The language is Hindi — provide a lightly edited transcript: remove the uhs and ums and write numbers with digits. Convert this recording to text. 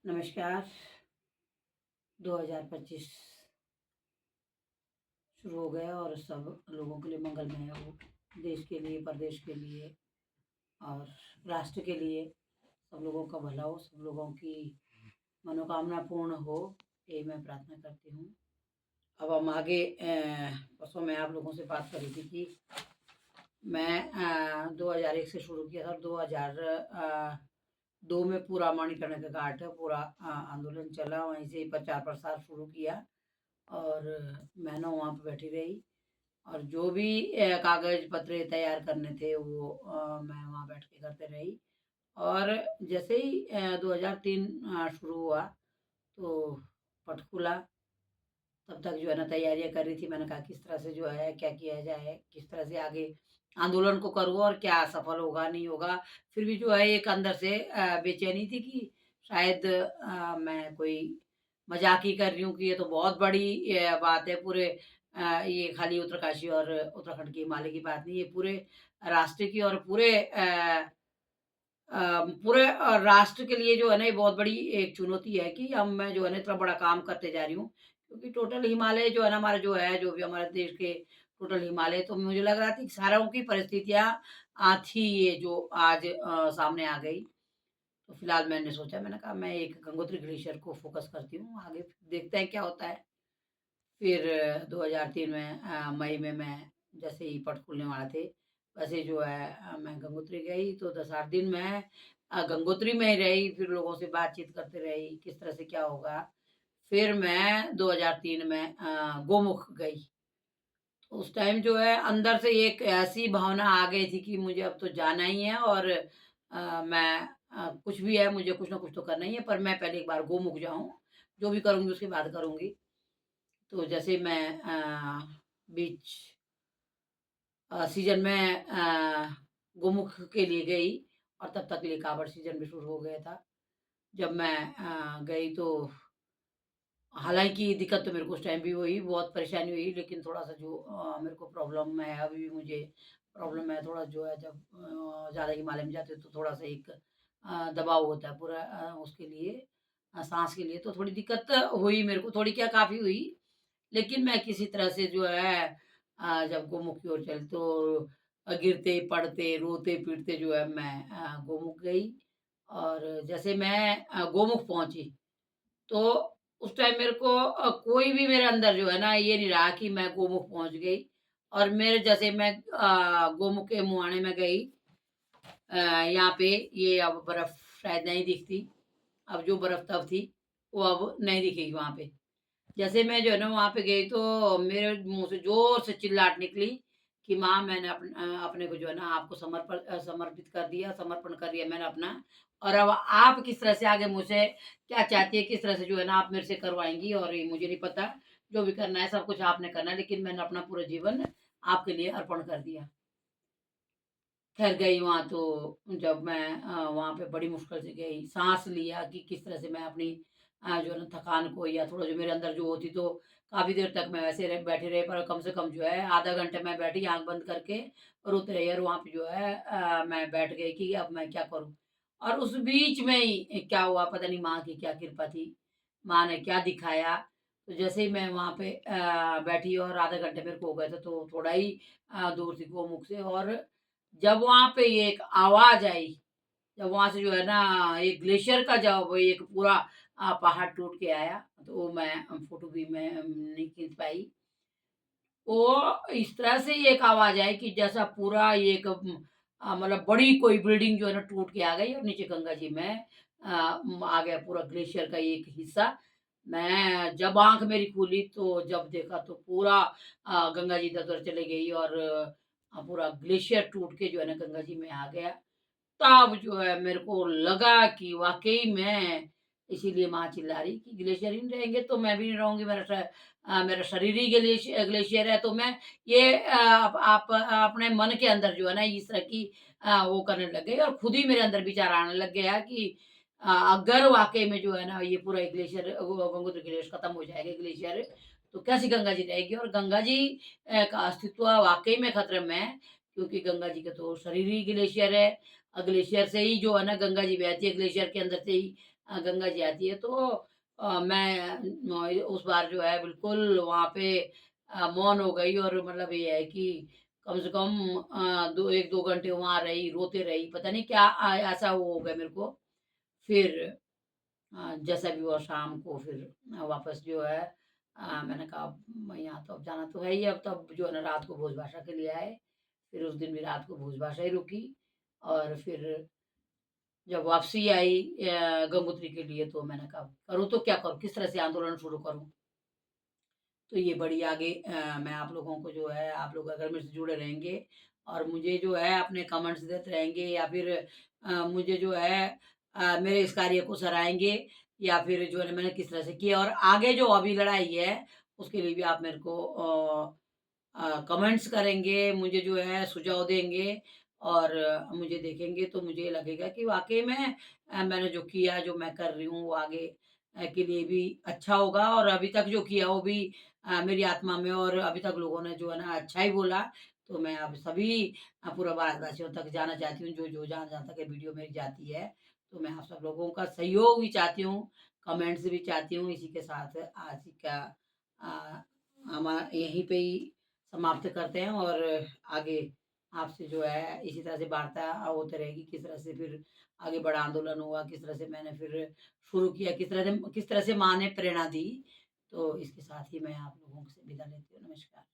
नमस्कार। 2025 शुरू हो गया और सब लोगों के लिए मंगलमय हो। देश के लिए, प्रदेश के लिए और राष्ट्र के लिए सब लोगों का भला हो, सब लोगों की मनोकामना पूर्ण हो, ये मैं प्रार्थना करती हूँ। अब हम आगे परसों मैं आप लोगों से बात कर रही थी कि मैं 2001 से शुरू किया था। 2002 में पूरा मणिकर्ण का घाट पूरा आंदोलन चला, वहीं से प्रचार प्रसार शुरू किया और मैं ना वहाँ पे बैठी रही और जो भी कागज पत्र तैयार करने थे वो मैं वहाँ बैठ के करते रही। और जैसे ही 2003 शुरू हुआ तो पट खुला, तब तक जो है ना तैयारियां कर रही थी। मैंने कहा किस तरह से जो है क्या किया जाए, किस तरह से आगे आंदोलन को करूँ और क्या सफल होगा नहीं होगा। फिर भी जो है एक अंदर से बेचैनी थी कि शायद मैं कोई मजाक ही कर रही हूँ कि ये तो बहुत बड़ी बात है। पूरे ये खाली उत्तरकाशी और उत्तराखंड के हिमालय की बात नहीं, ये पूरे राष्ट्र की और पूरे राष्ट्र के लिए जो है ना ये बहुत बड़ी एक चुनौती है कि अब मैं जो है ना इतना बड़ा काम करते जा रही हूँ। क्योंकि टोटल हिमालय जो है ना हमारा जो है, जो भी हमारे देश के टोटल हिमालय, तो मुझे लग रहा था कि सारों की परिस्थितियाँ थी ये जो आज सामने आ गई। तो फिलहाल मैंने सोचा, मैंने कहा मैं एक गंगोत्री ग्लेशियर को फ़ोकस करती हूँ, आगे देखते हैं क्या होता है। फिर 2003 में मई में मैं जैसे ही पट खुलने वाले थे, वैसे जो है मैं गंगोत्री गई तो 10-8 दिन मैं गंगोत्री में ही रही, फिर लोगों से बातचीत करते रही, किस तरह से क्या होगा। फिर मैं 2003 में गोमुख गई। तो उस टाइम जो है अंदर से एक ऐसी भावना आ गई थी कि मुझे अब तो जाना ही है और मैं कुछ भी है, मुझे कुछ ना कुछ तो करना ही है, पर मैं पहले एक बार गोमुख जाऊँ, जो भी करूँगी उसके बाद करूँगी। तो जैसे मैं बीच सीज़न में गोमुख के लिए गई और तब तक के लिए काँवड़ सीज़न भी शुरू हो गया था। जब मैं गई तो हालाँकि दिक्कत तो मेरे को उस टाइम भी हुई, बहुत परेशानी हुई, लेकिन थोड़ा-सा जो मेरे को प्रॉब्लम है, अभी भी मुझे प्रॉब्लम है थोड़ा, जो है जब ज़्यादा हिमालय में जाते हो तो थोड़ा-सा एक दबाव होता है पूरा उसके लिए, साँस के लिए, तो थोड़ी दिक्कत हुई मेरे को, थोड़ी क्या काफ़ी हुई। लेकिन मैं किसी तरह से जो है जब गोमुख की ओर चली तो गिरते, पड़ते, रोते-पीटते जो है मैं गोमुख गई। और जैसे मैं गोमुख पहुँची, तो उस टाइम मेरे को कोई भी मेरे अंदर जो है ना ये नहीं रहा कि मैं गोमुख पहुँच गई। और मेरे जैसे मैं गोमुख के मुहाने में गई, यहाँ पे ये अब बर्फ शायद नहीं दिखती। अब जो बर्फ तब थी, वो अब नहीं दिखेगी वहाँ पे। जैसे मैं जो है ना वहाँ पे गई तो मेरे मुँह से ज़ोर से चिल्लाहट निकली कि माँ, मैंने अपने को जो है ना आपको समर्पित कर दिया, समर्पण कर दिया मैंने अपना। और अब आप किस तरह से आगे मुझसे क्या चाहती है, किस तरह से जो है ना आप मेरे से करवाएँगी, और ये मुझे नहीं पता। जो भी करना है सब कुछ आपने करना है, लेकिन मैंने अपना पूरा जीवन आपके लिए अर्पण कर दिया। ख़ैर गई वहाँ तो जब मैं वहाँ पे बड़ी मुश्किल से गई, साँस लिया कि किस तरह से मैं अपनी जो है ना थकान को, या थोड़ा जो मेरे अंदर जो होती, तो काफ़ी देर तक मैं वैसे रह बैठी रही, पर कम से कम जो है आधा घंटे मैं बैठी आँख बंद करके रोते रही, और वहाँ पे जो है मैं बैठ गई कि अब मैं क्या करूँ? और उस बीच में ही क्या हुआ पता नहीं, माँ की क्या कृपा थी, माँ ने क्या दिखाया। तो जैसे ही मैं वहाँ पे बैठी और आधे घंटे मेरे को हो गए थे, तो थोड़ा ही दूर थी गोमुख से, और जब वहाँ पे एक आवाज़ आई, जब वहाँ से जो है ना एक ग्लेशियर का जब एक पूरा पहाड़ टूट के आया, तो वो मैं फ़ोटो भी मैं नहीं खींच पाई। वो इस तरह से एक आवाज़ आई कि जैसा पूरा एक मतलब बड़ी कोई बिल्डिंग जो है ना टूट के आ गई और नीचे गंगा जी में आ गया पूरा ग्लेशियर का एक हिस्सा। मैं जब आँख मेरी खुली तो जब देखा तो पूरा गंगा जी इधर-उधर चली गई, और पूरा ग्लेशियर टूट के जो है ना गंगा जी में आ गया। तब जो है मेरे को लगा कि वाक़ई में, इसीलिए माँ चिल्ला रही कि ग्लेशियर ही नहीं रहेंगे तो मैं भी नहीं रहूँगी, मेरा शरीर ही ग्लेशियर है। तो मैं ये आप अपने मन के अंदर जो है ना इस तरह की वो करने लग गई, और खुद ही मेरे अंदर विचार आने लग गया कि अगर वाक़ई में जो है ना ये पूरा ग्लेशियर गंगोत्री ग्लेशियर खत्म हो जाएगा, ग्लेशियर, तो कैसी गंगा जी रहेगी? और गंगा जी का अस्तित्व वाक़ई में खतरे में है, क्योंकि गंगा जी का तो शरीर ही ग्लेशियर है। ग्लेशियर से ही जो है ना गंगा जी बहती है, ग्लेशियर के अंदर से ही गंगा जी आती है, तो मैं उस बार जो है बिल्कुल वहाँ पे मौन हो गई, और मतलब ये है कि कम से कम 1-2 घंटे वहाँ रही, रोते रही, पता नहीं क्या ऐसा वो हो गया मेरे को। फिर जैसा भी हुआ शाम को फिर वापस जो है मैंने कहा यहाँ तो अब जाना तो है ही, अब तब जो है ना रात को भोजभाषा के लिए आए। फिर उस दिन भी रात को भोजभाषा ही रुकी, और फिर जब वापसी आई गंगोत्री के लिए, तो मैंने कहा करूँ तो क्या करूँ? किस तरह से आंदोलन शुरू करूँ? तो ये बड़ी आगे मैं आप लोगों को जो है, आप लोग अगर मेरे से जुड़े रहेंगे और मुझे जो है अपने कमेंट्स देते रहेंगे, या फिर मुझे जो है मेरे इस कार्य को सराहेंगे, या फिर जो है ना मैंने किस तरह से किया, और आगे जो अभी लड़ाई है उसके लिए भी आप मेरे को कमेंट्स करेंगे, मुझे जो है सुझाव देंगे, और मुझे देखेंगे तो मुझे लगेगा कि वाक़ई में मैंने जो किया, जो मैं कर रही हूँ वो आगे के लिए भी अच्छा होगा, और अभी तक जो किया वो भी मेरी आत्मा में, और अभी तक लोगों ने जो है ना अच्छा ही बोला। तो मैं अब सभी पूरा भारतवासियों तक जाना चाहती हूँ, जो जहाँ-जहाँ तक ये वीडियो मेरी जाती है। तो मैं आप सब लोगों का सहयोग भी चाहती हूँ, कमेंट्स भी चाहती हूँ। इसी के साथ आज का अ, हम यहीं पे ही समाप्त करते हैं, और आगे आपसे जो है इसी तरह से वार्ता होती रहेगी, किस तरह से फिर आगे बड़ा आंदोलन हुआ, किस तरह से मैंने फिर शुरू किया, किस तरह से माँ ने प्रेरणा दी। तो इसके साथ ही मैं आप लोगों से विदा लेती हूँ। नमस्कार।